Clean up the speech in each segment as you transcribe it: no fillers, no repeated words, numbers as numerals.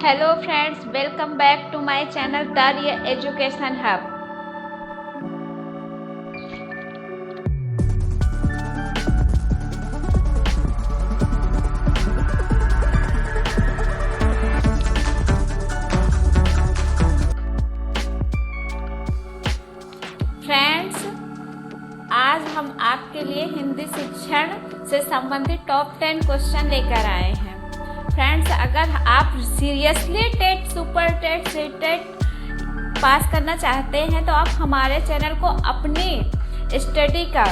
Hello friends, welcome back to my channel Darya Education Hub. Friends, आज हम आपके लिए हिंदी शिक्षण से संबंधित टॉप 10 क्वेश्चन लेकर आए हैं। फ्रेंड्स, अगर आप seriously TET, super TET, C TET pass करना चाहते हैं तो आप हमारे चैनल को अपनी स्टडी का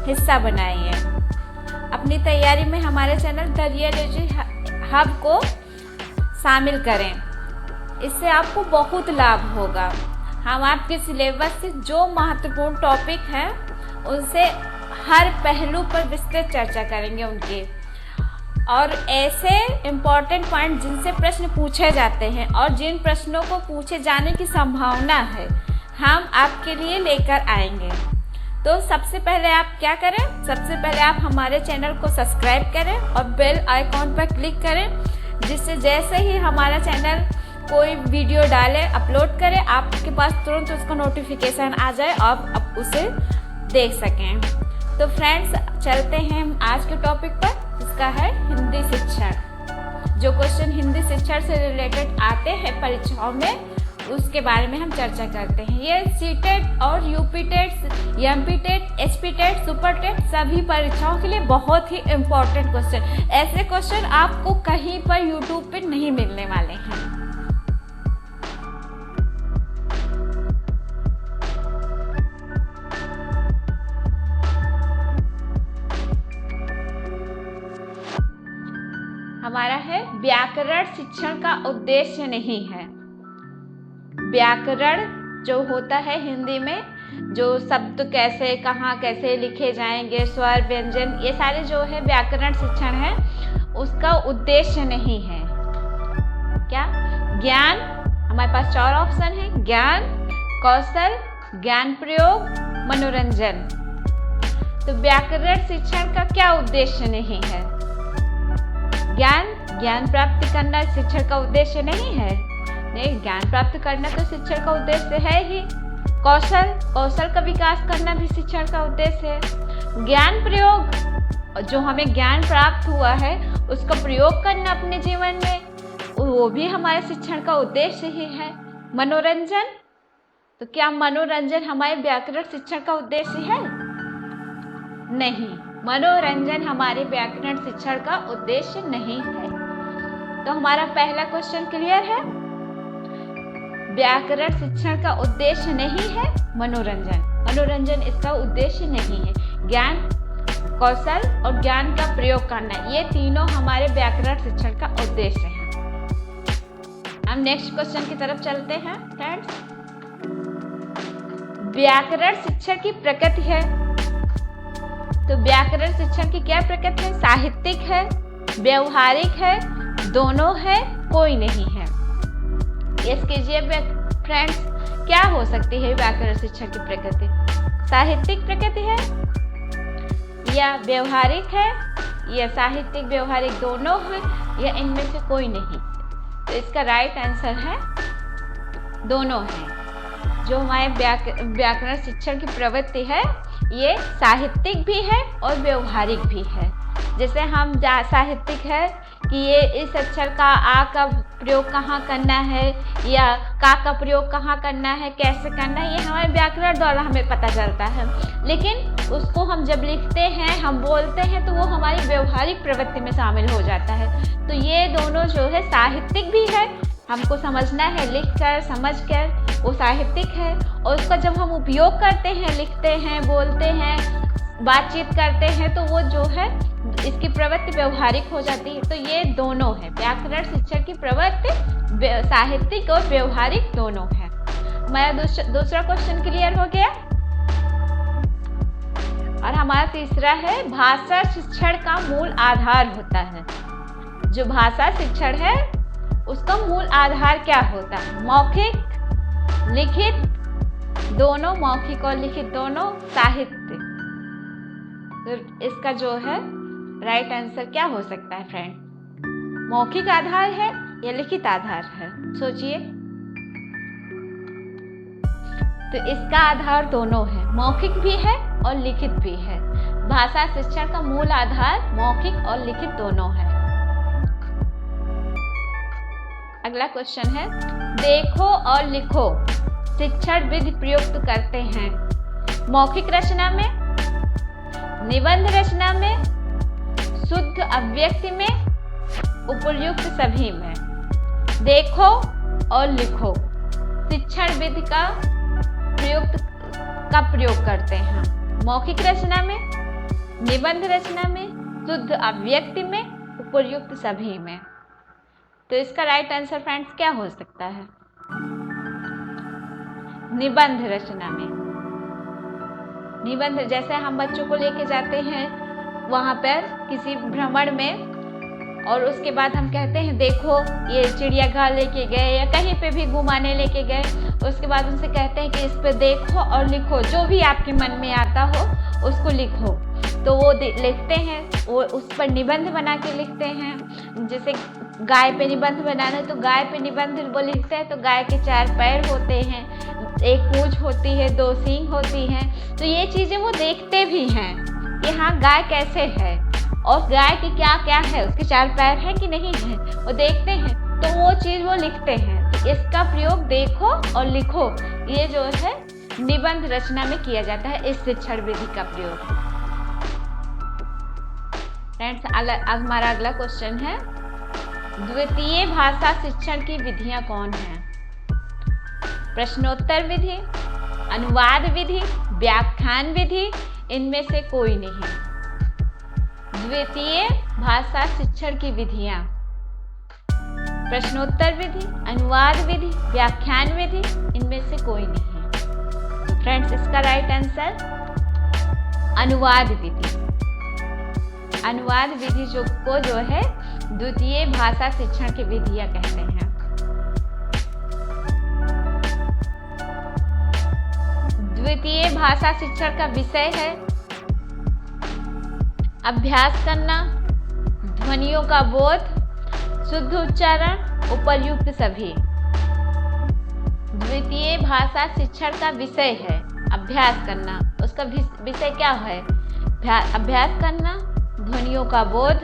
हिस्सा बनाइए। अपनी तैयारी में हमारे चैनल दरिया हब को शामिल करें। इससे आपको बहुत लाभ होगा। हम आपके सिलेबस से जो महत्वपूर्ण टॉपिक हैं उनसे हर पहलू पर विस्तृत चर्चा करेंगे उनके, और ऐसे इम्पॉर्टेंट पॉइंट जिनसे प्रश्न पूछे जाते हैं और जिन प्रश्नों को पूछे जाने की संभावना है हम आपके लिए लेकर आएंगे। तो सबसे पहले आप क्या करें, सबसे पहले आप हमारे चैनल को सब्सक्राइब करें और बेल आइकॉन पर क्लिक करें, जिससे जैसे ही हमारा चैनल कोई वीडियो डाले, अपलोड करे, आपके पास तुरंत उसका नोटिफिकेशन आ जाए और आप उसे देख सकें। तो फ्रेंड्स, चलते हैं हम आज के टॉपिक पर, इसका है हिंदी शिक्षण। जो क्वेश्चन हिंदी शिक्षण से रिलेटेड आते हैं परीक्षाओं में, उसके बारे में हम चर्चा करते हैं। ये सीटेट और यूपीटेट, एमपीटेट, एचपीटेट, सुपरटेट सभी परीक्षाओं के लिए बहुत ही इम्पोर्टेंट क्वेश्चन। ऐसे क्वेश्चन आपको कहीं पर यूट्यूब पे नहीं मिलने वाले हैं। हमारा है व्याकरण शिक्षण का उद्देश्य नहीं है। व्याकरण जो होता है हिंदी में, जो शब्द कैसे, कहाँ, कैसे लिखे जाएंगे, स्वर, व्यंजन, ये सारे जो है व्याकरण शिक्षण है, उसका उद्देश्य नहीं है। क्या? ज्ञान। हमारे पास 4 ऑप्शन है: ज्ञान, कौशल, ज्ञान प्रयोग, मनोरंजन। तो व्याकरण शिक्षण का क्या उद्देश्य नहीं है? ज्ञान प्राप्ति करना शिक्षण का उद्देश्य नहीं है। नहीं, ज्ञान प्राप्त करना तो शिक्षण का उद्देश्य है ही। कौशल का विकास करना भी शिक्षण का उद्देश्य है। ज्ञान प्रयोग, जो हमें ज्ञान प्राप्त हुआ है उसका प्रयोग करना अपने जीवन में, वो भी हमारे शिक्षण का उद्देश्य ही है। मनोरंजन, तो क्या मनोरंजन हमारे व्याकरण शिक्षण का उद्देश्य है? नहीं, मनोरंजन हमारे व्याकरण शिक्षण का उद्देश्य नहीं है। तो हमारा पहला क्वेश्चन क्लियर है, व्याकरण शिक्षण का उद्देश्य नहीं है मनोरंजन इसका उद्देश्य नहीं है। ज्ञान, कौशल और ज्ञान का प्रयोग करना, ये तीनों हमारे व्याकरण शिक्षण का उद्देश्य है। हम नेक्स्ट क्वेश्चन की तरफ चलते हैं। फ्रेंड्स, व्याकरण शिक्षण की प्रकृति है। तो व्याकरण शिक्षण की क्या प्रकृति है? साहित्यिक है, व्यवहारिक है, दोनों है, कोई नहीं है। इसके फ्रेंड्स, क्या हो सकती है व्याकरण शिक्षण की प्रकृति? साहित्यिक प्रकृति है या व्यवहारिक है, या साहित्यिक व्यवहारिक दोनों है, या इनमें से कोई नहीं? तो इसका राइट आंसर है दोनों है। जो हमारे व्याकरण शिक्षण की प्रवृत्ति है ये साहित्यिक भी है और व्यवहारिक भी है। जैसे हम साहित्यिक है कि ये इस अक्षर का आ का प्रयोग कहाँ करना है या का प्रयोग कहाँ करना है, कैसे करना है, ये हमारे व्याकरण द्वारा हमें पता चलता है। लेकिन उसको हम जब लिखते हैं, हम बोलते हैं, तो वो हमारी व्यवहारिक प्रवृत्ति में शामिल हो जाता है। तो ये दोनों जो है साहित्यिक भी है, हमको समझना है, लिख कर समझ कर, वो साहित्यिक है। और उसका जब हम उपयोग करते हैं, लिखते हैं, बोलते हैं, बातचीत करते हैं, तो वो जो है इसकी प्रवृत्ति व्यवहारिक हो जाती है। तो ये दोनों है, व्याकरण शिक्षण की प्रवृत्ति साहित्यिक और व्यवहारिक दोनों है। हमारा दूसरा क्वेश्चन क्लियर हो गया। और हमारा तीसरा है, भाषा शिक्षण का मूल आधार होता है। जो भाषा शिक्षण है उसका मूल आधार क्या होता है? मौखिक, लिखित दोनों, मौखिक और लिखित दोनों, साहित्य। तो इसका जो है राइट आंसर क्या हो सकता है फ्रेंड? मौखिक आधार है या लिखित आधार है? सोचिए। तो इसका आधार दोनों है, मौखिक भी है और लिखित भी है। भाषा शिक्षण का मूल आधार मौखिक और लिखित दोनों है। अगला क्वेश्चन है, देखो और लिखो शिक्षण विधि प्रयुक्त करते हैं मौखिक रचना में, निबंध रचना में, शुद्ध अभिव्यक्ति में, उपर्युक्त सभी में। देखो और लिखो शिक्षण विधि का प्रयोग करते हैं मौखिक रचना में, निबंध रचना में, शुद्ध अभिव्यक्ति में, उपर्युक्त सभी में। तो इसका राइट आंसर फ्रेंड्स क्या हो सकता है? निबंध रचना में। निबंध जैसे हम बच्चों को लेके जाते हैं वहां पर किसी भ्रमण में, और उसके बाद हम कहते हैं देखो ये चिड़ियाघर लेके गए या कहीं पे भी घुमाने लेके गए, उसके बाद उनसे कहते हैं कि इस पे देखो और लिखो, जो भी आपके मन में आता हो उसको लिखो। तो वो लिखते हैं, वो उस पर निबंध बना के लिखते हैं। जैसे गाय पे निबंध बनाना है तो गाय पे निबंध वो लिखते हैं। तो गाय के 4 पैर होते हैं, एक पूंछ होती है, 2 सींग होती हैं। तो ये चीज़ें वो देखते भी हैं कि हाँ गाय कैसे है और गाय की क्या क्या है, उसके 4 पैर हैं कि नहीं है, वो देखते हैं। तो वो चीज़ वो लिखते हैं। तो इसका प्रयोग देखो और लिखो ये जो है निबंध रचना में किया जाता है, इस शिक्षण विधि का प्रयोग। फ्रेंड्स हमारा अगला क्वेश्चन है, द्वितीय भाषा शिक्षण की विधियां कौन हैं? प्रश्नोत्तर विधि, अनुवाद विधि, व्याख्यान विधि, इनमें से कोई नहीं। द्वितीय भाषा शिक्षण की विधियां प्रश्नोत्तर विधि, अनुवाद विधि, व्याख्यान विधि, इनमें से कोई नहीं है। तो फ्रेंड्स इसका राइट आंसर अनुवाद विधि। अनुवाद विधि जो है द्वितीय भाषा शिक्षण की विधियां कहते हैं। द्वितीय भाषा शिक्षण का विषय है अभ्यास करना, ध्वनियों का बोध, शुद्ध उच्चारण, उपर्युक्त सभी। द्वितीय भाषा शिक्षण का विषय है अभ्यास करना, उसका विषय क्या है? अभ्यास करना, ध्वनियों का बोध,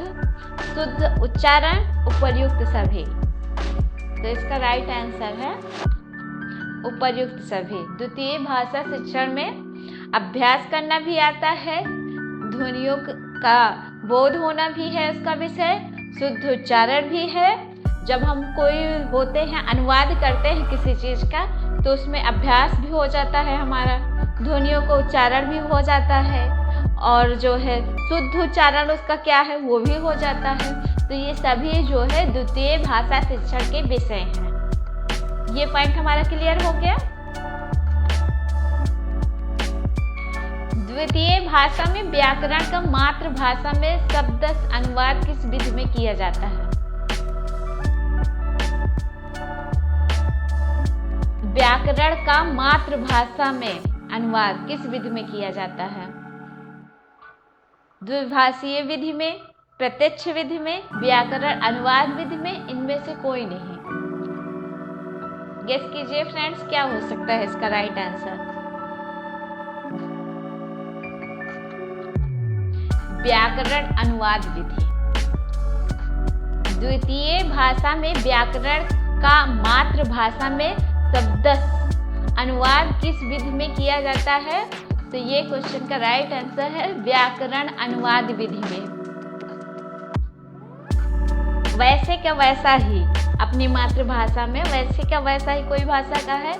शुद्ध उच्चारण, उपर्युक्त सभी। तो इसका राइट आंसर है उपर्युक्त सभी। द्वितीय भाषा शिक्षण में अभ्यास करना भी आता है, ध्वनियों का बोध होना भी है उसका विषय, शुद्ध उच्चारण भी है। जब हम कोई होते हैं अनुवाद करते हैं किसी चीज़ का तो उसमें अभ्यास भी हो जाता है हमारा, ध्वनियों का उच्चारण भी हो जाता है, और जो है शुद्ध उच्चारण उसका क्या है वो भी हो जाता है। तो ये सभी जो है द्वितीय भाषा शिक्षण के विषय हैं। ये पॉइंट हमारा क्लियर हो गया। द्वितीय भाषा में व्याकरण का मातृभाषा में शब्द अनुवाद किस विधि में किया जाता है? व्याकरण का मातृभाषा में अनुवाद किस विधि में किया जाता है? द्विभाषीय विधि में, प्रत्यक्ष विधि में, व्याकरण अनुवाद विधि में, इनमें से कोई नहीं। गेस कीजिए फ्रेंड्स क्या हो सकता है इसका राइट आंसर? व्याकरण अनुवाद विधि। द्वितीय भाषा में व्याकरण का मातृभाषा में शब्द अनुवाद किस विधि में किया जाता है? तो ये क्वेश्चन का राइट आंसर है व्याकरण अनुवाद विधि में। वैसे का वैसा ही अपनी मातृभाषा में, वैसे का वैसा ही कोई भाषा का है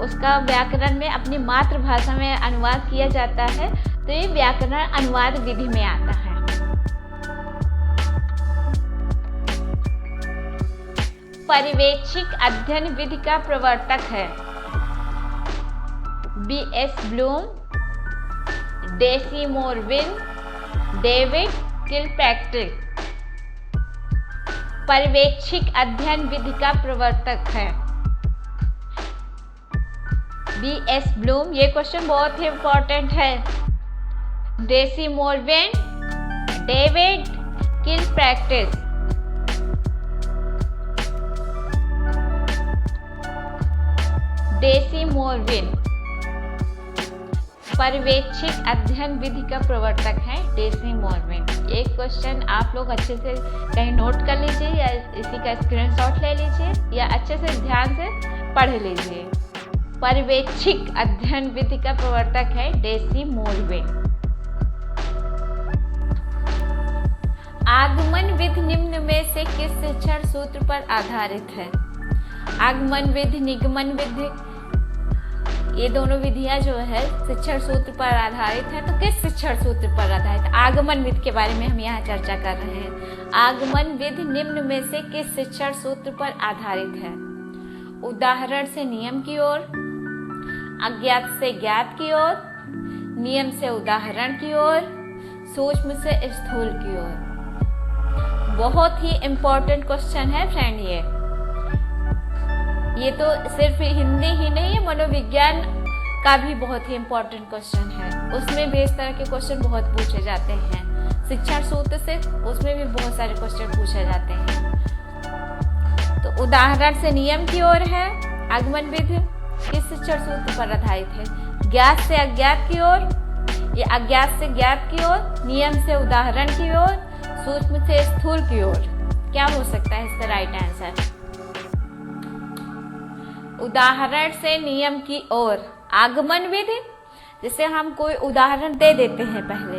उसका व्याकरण में अपनी मातृभाषा में अनुवाद किया जाता है, तो ये व्याकरण अनुवाद विधि में आता है। पर्यवेक्षिक अध्ययन विधि का प्रवर्तक है B.S. Bloom, Dacey Morvin, David Kilpatrick. पर्यवेक्षिक अध्ययन विधि का प्रवर्तक है B.S. ब्लूम। ये क्वेश्चन बहुत ही इंपॉर्टेंट है। Dacey Morvin, David Kilpatrick. Morvin पर्यवेक्षिक अध्ययन विधि का प्रवर्तक है डेसी मोरविन। एक क्वेश्चन आप लोग अच्छे से कहीं नोट कर लीजिए या इसी का स्क्रीनशॉट ले लीजिए या अच्छे से ध्यान से पढ़ लीजिए। पर्यवेक्षिक अध्ययन विधि का प्रवर्तक है डेसी मोरविन। आगमन विधि निम्न में से किस शिक्षण सूत्र पर आधारित है? आगमन विधि, निगमन विधि, ये दोनों विधियां जो है शिक्षण सूत्र पर आधारित है। तो किस शिक्षण सूत्र पर आधारित? आगमन विधि के बारे में हम यहाँ चर्चा कर रहे हैं। आगमन विधि निम्न में से किस शिक्षण सूत्र पर आधारित है? उदाहरण से नियम की ओर, अज्ञात से ज्ञात की ओर, नियम से उदाहरण की ओर, सूक्ष्म से स्थूल की ओर। बहुत ही इम्पोर्टेंट क्वेश्चन है फ्रेंड। ये तो सिर्फ हिंदी ही नहीं है, मनोविज्ञान का भी बहुत ही इम्पोर्टेंट क्वेश्चन है। उसमें भी इस तरह के क्वेश्चन बहुत पूछे जाते हैं। शिक्षण सूत्र से उसमें भी बहुत सारे क्वेश्चन पूछे जाते हैं। तो उदाहरण से नियम की ओर है आगमन विधि, किस शिक्षण सूत्र पर आधारित है? ज्ञात से अज्ञात की ओर, या अज्ञात से ज्ञात की ओर, नियम से उदाहरण की ओर, सूक्ष्म से स्थूल की ओर। क्या हो सकता है इसका राइट आंसर? उदाहरण से नियम की ओर। आगमन विधि, जिसे हम कोई उदाहरण दे देते हैं पहले,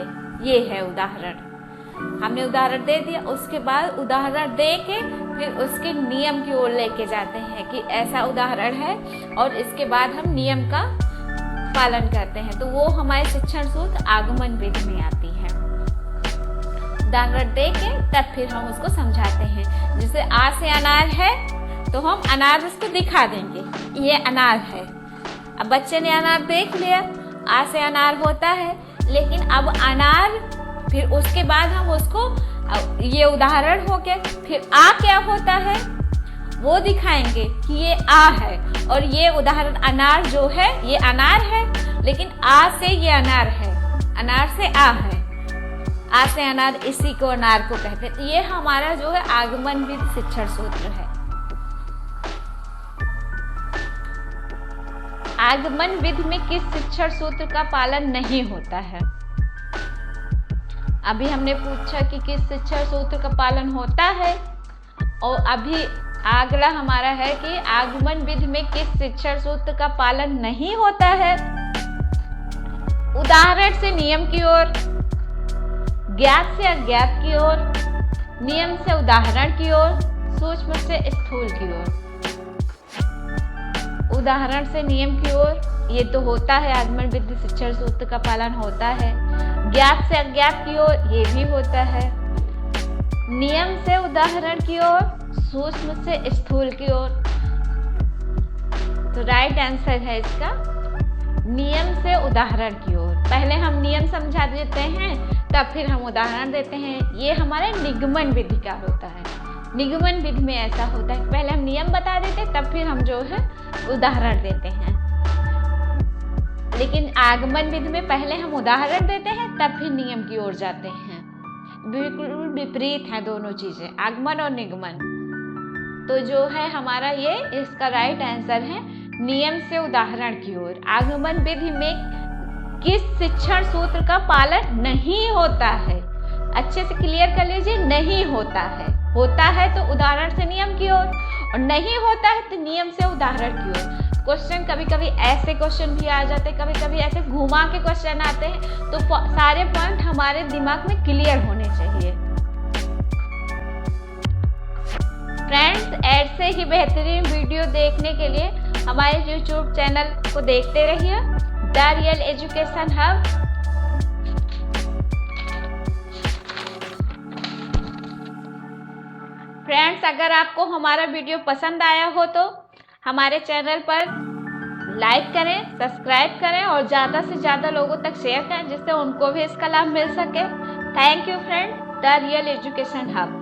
ये है उदाहरण। हमने उदाहरण दे दिया, उसके बाद उदाहरण दे के फिर उसके नियम की ओर लेके जाते हैं कि ऐसा उदाहरण है और इसके बाद हम नियम का पालन करते हैं। तो वो हमारे शिक्षण सूत्र आगमन विधि में आती है। उदाहरण दे के तब फिर हम उसको समझाते हैं। जैसे आ से अनार है तो हम अनार उसको दिखा देंगे, ये अनार है। अब बच्चे ने अनार देख लिया, आ से अनार होता है, लेकिन अब अनार, फिर उसके बाद हम उसको, ये उदाहरण हो गया, फिर आ क्या होता है वो दिखाएंगे कि ये आ है, और ये उदाहरण अनार जो है ये अनार है, लेकिन आ से ये अनार है, अनार से आ है, आ से अनार, इसी को अनार को कहते हैं। ये हमारा जो है आगमन विधि शिक्षण सूत्र है। आगमन विधि में किस शिक्षण सूत्र का पालन नहीं होता है? अभी हमने पूछा कि किस शिक्षण सूत्र का पालन होता है, और अभी अगला हमारा है कि आगमन विधि में किस शिक्षण सूत्र का पालन नहीं होता है। उदाहरण से नियम की ओर, ज्ञात से अज्ञात की ओर, नियम से उदाहरण की ओर, सूक्ष्म से स्थूल की ओर। उदाहरण से नियम की ओर, ये तो होता है, आगमन विधि शिक्षण सूत्र का पालन होता है। ज्ञात से अज्ञात की ओर, ये भी होता है। नियम से उदाहरण की ओर, सूक्ष्म से स्थूल की ओर। तो राइट आंसर है इसका नियम से उदाहरण की ओर। पहले हम नियम समझा देते हैं, तब फिर हम उदाहरण देते हैं। ये हमारे निगमन विधि का होता है। निगमन विधि में ऐसा होता है, पहले हम नियम बता देते, तब फिर हम जो है उदाहरण देते हैं। लेकिन आगमन विधि में पहले हम उदाहरण देते हैं, तब फिर नियम की ओर जाते हैं। बिल्कुल विपरीत है दोनों चीजें, आगमन और निगमन। तो जो है हमारा ये, इसका राइट आंसर है नियम से उदाहरण की ओर। आगमन विधि में किस शिक्षण सूत्र का पालन नहीं होता है? अच्छे से क्लियर कर लीजिए, नहीं होता है। होता है तो उदाहरण से नियम की ओर, और नहीं होता है तो नियम से उदाहरण की ओर। क्वेश्चन कभी कभी ऐसे क्वेश्चन भी आ जाते हैं, कभी कभी ऐसे घुमा के क्वेश्चन आते हैं, तो सारे पॉइंट हमारे दिमाग में क्लियर होने चाहिए। फ्रेंड्स, ऐसे ही बेहतरीन वीडियो देखने के लिए हमारे YouTube चैनल को देखते रहिए, the real education hub. Friends, अगर आपको हमारा वीडियो पसंद आया हो तो हमारे चैनल पर लाइक करें, सब्सक्राइब करें और ज़्यादा से ज़्यादा लोगों तक शेयर करें, जिससे उनको भी इसका लाभ मिल सके। Thank you friends, the real education hub.